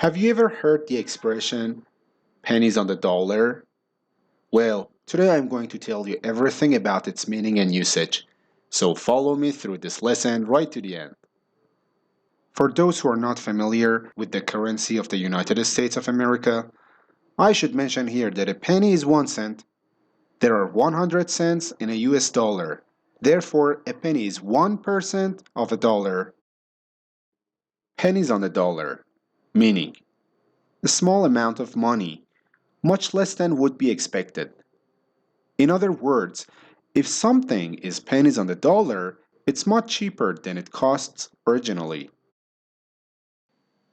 Have you ever heard the expression pennies on the dollar? Well, today I'm going to tell you everything about its meaning and usage. So follow me through this lesson right to the end. For those who are not familiar with the currency of the United States of America, I should mention here that a penny is 1 cent. There are 100 cents in a US dollar. Therefore, a penny is 1% of a dollar. Pennies on the dollar, meaning a small amount of money, much less than would be expected. In other words, if something is pennies on the dollar, it's much cheaper than it costs originally.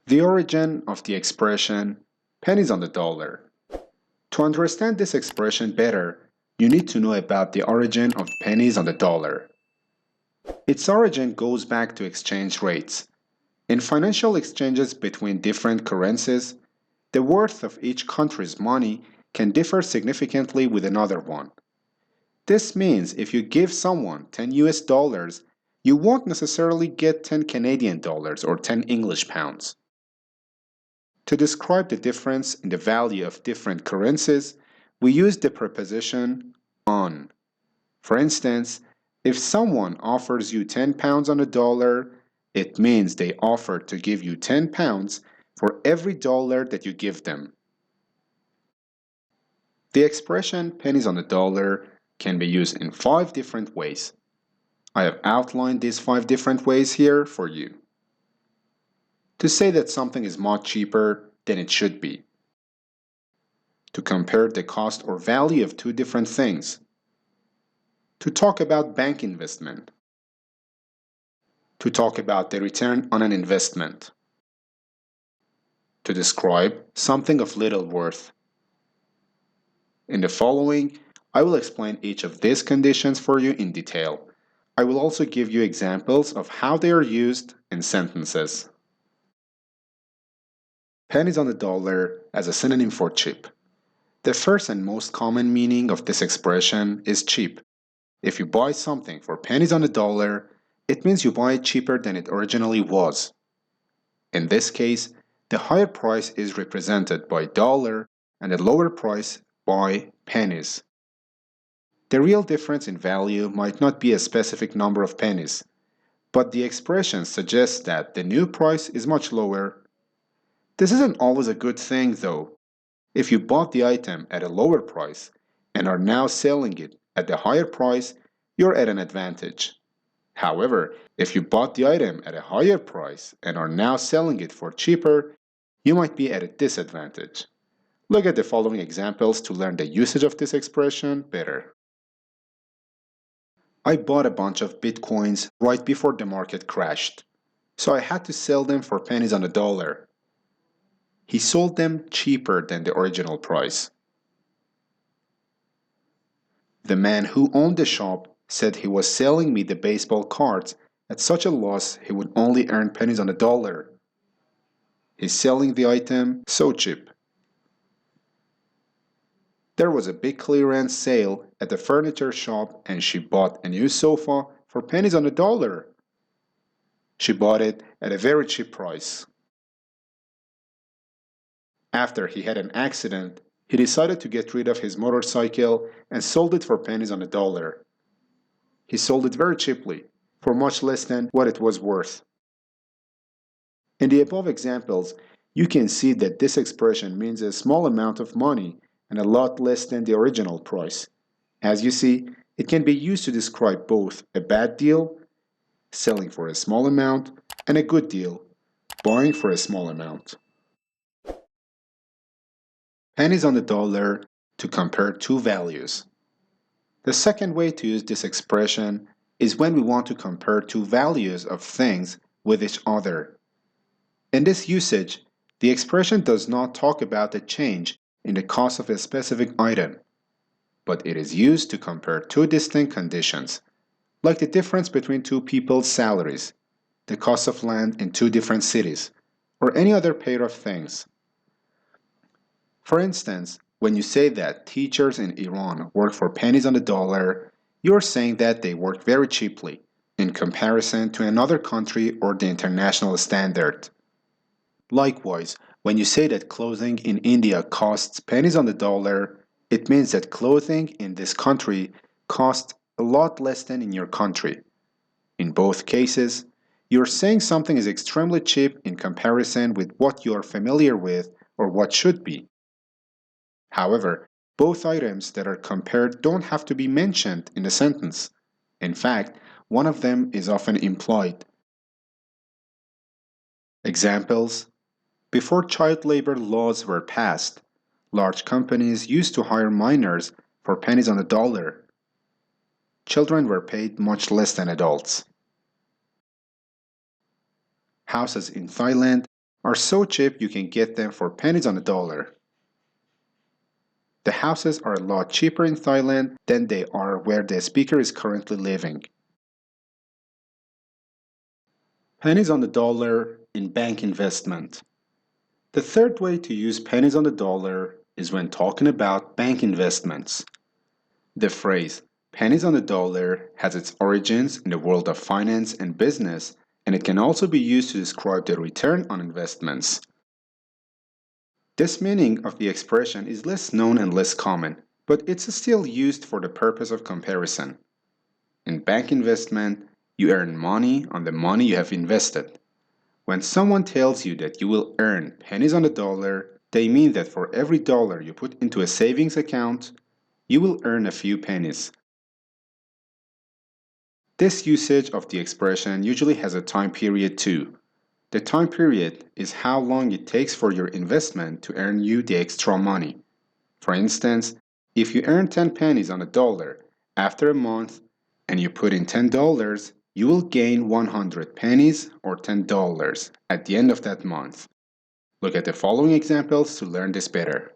The origin of the expression pennies on the dollar. To understand this expression better, you need to know about the origin of pennies on the dollar. Its origin goes back to exchange rates. In financial exchanges between different currencies, the worth of each country's money can differ significantly with another one. This means if you give someone 10 US dollars, you won't necessarily get 10 Canadian dollars or 10 English pounds. To describe the difference in the value of different currencies, we use the preposition on. For instance, if someone offers you 10 pounds on a dollar, it means they offer to give you 10 pounds for every dollar that you give them. The expression pennies on the dollar can be used in 5 different ways. I have outlined these 5 different ways here for you. To say that something is much cheaper than it should be. To compare the cost or value of two different things. To talk about bank investment. To talk about the return on an investment. To describe something of little worth. In the following, I will explain each of these conditions for you in detail. I will also give you examples of how they are used in sentences. Pennies on the dollar as a synonym for cheap. The first and most common meaning of this expression is cheap. If you buy something for pennies on the dollar, it means you buy it cheaper than it originally was. In this case, the higher price is represented by dollar and the lower price by pennies. The real difference in value might not be a specific number of pennies, but the expression suggests that the new price is much lower. This isn't always a good thing though. If you bought the item at a lower price and are now selling it at the higher price, you're at an advantage. However, if you bought the item at a higher price and are now selling it for cheaper, you might be at a disadvantage. Look at the following examples to learn the usage of this expression better. I bought a bunch of bitcoins right before the market crashed, so I had to sell them for pennies on the dollar. He sold them cheaper than the original price. The man who owned the shop said he was selling me the baseball cards at such a loss he would only earn pennies on the dollar. He's selling the item so cheap. There was a big clearance sale at the furniture shop and she bought a new sofa for pennies on the dollar. She bought it at a very cheap price. After he had an accident, he decided to get rid of his motorcycle and sold it for pennies on the dollar. He sold it very cheaply, for much less than what it was worth. In the above examples, you can see that this expression means a small amount of money and a lot less than the original price. As you see, it can be used to describe both a bad deal, selling for a small amount, and a good deal, buying for a small amount. Pennies on the dollar to compare two values. The second way to use this expression is when we want to compare two values of things with each other. In this usage, the expression does not talk about the change in the cost of a specific item, but it is used to compare two distinct conditions, like the difference between two people's salaries, the cost of land in two different cities, or any other pair of things. For instance, when you say that teachers in Iran work for pennies on the dollar, you're saying that they work very cheaply in comparison to another country or the international standard. Likewise, when you say that clothing in India costs pennies on the dollar, it means that clothing in this country costs a lot less than in your country. In both cases, you're saying something is extremely cheap in comparison with what you are familiar with or what should be. However, both items that are compared don't have to be mentioned in a sentence. In fact, one of them is often implied. Examples: before child labor laws were passed, large companies used to hire minors for pennies on the dollar. Children were paid much less than adults. Houses in Thailand are so cheap you can get them for pennies on the dollar. The houses are a lot cheaper in Thailand than they are where the speaker is currently living. Pennies on the dollar in bank investment. The third way to use pennies on the dollar is when talking about bank investments. The phrase pennies on the dollar has its origins in the world of finance and business, and it can also be used to describe the return on investments. This meaning of the expression is less known and less common, but it's still used for the purpose of comparison. In bank investment, you earn money on the money you have invested. When someone tells you that you will earn pennies on the dollar, they mean that for every dollar you put into a savings account, you will earn a few pennies. This usage of the expression usually has a time period too. The time period is how long it takes for your investment to earn you the extra money. For instance, if you earn 10 pennies on a dollar after a month and you put in $10, you will gain 100 pennies or $10 at the end of that month. Look at the following examples to learn this better.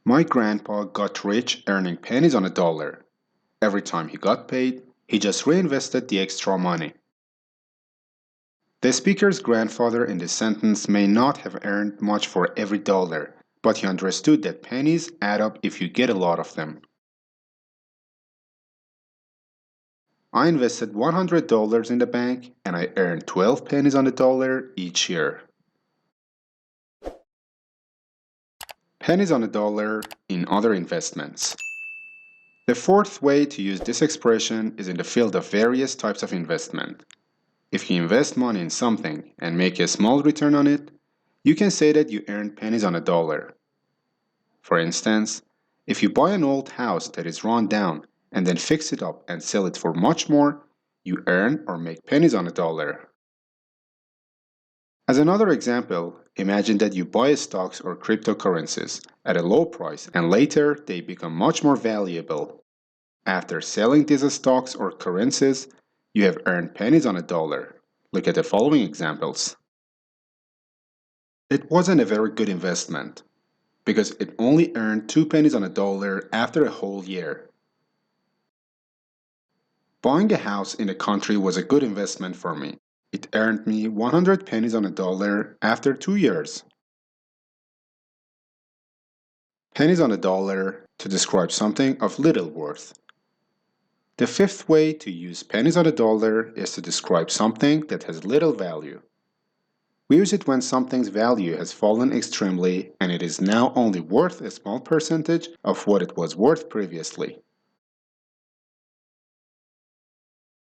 My grandpa got rich earning pennies on a dollar. Every time he got paid, he just reinvested the extra money. The speaker's grandfather in this sentence may not have earned much for every dollar, but he understood that pennies add up if you get a lot of them. I invested $100 in the bank and I earned 12 pennies on the dollar each year. Pennies on the dollar in other investments. The fourth way to use this expression is in the field of various types of investment. If you invest money in something and make a small return on it, you can say that you earned pennies on a dollar. For instance, if you buy an old house that is run down and then fix it up and sell it for much more, you earn or make pennies on a dollar. As another example, imagine that you buy stocks or cryptocurrencies at a low price and later they become much more valuable. After selling these stocks or currencies, you have earned pennies on a dollar. Look at the following examples. It wasn't a very good investment because it only earned 2 pennies on a dollar after a whole year. Buying a house in the country was a good investment for me. It earned me 100 pennies on a dollar after 2 years. Pennies on a dollar to describe something of little worth. The fifth way to use pennies on a dollar is to describe something that has little value. We use it when something's value has fallen extremely and it is now only worth a small percentage of what it was worth previously.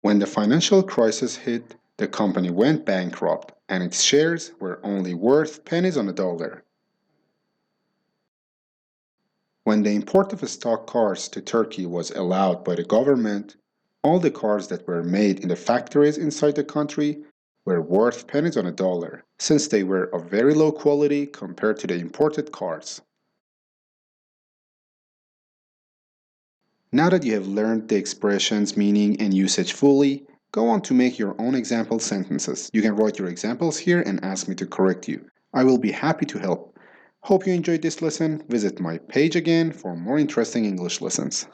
When the financial crisis hit, the company went bankrupt and its shares were only worth pennies on a dollar. When the import of stock cars to Turkey was allowed by the government, all the cars that were made in the factories inside the country were worth pennies on a dollar, since they were of very low quality compared to the imported cars. Now that you have learned the expression's meaning and usage fully, go on to make your own example sentences. You can write your examples here and ask me to correct you. I will be happy to help. Hope you enjoyed this lesson. Visit my page again for more interesting English lessons.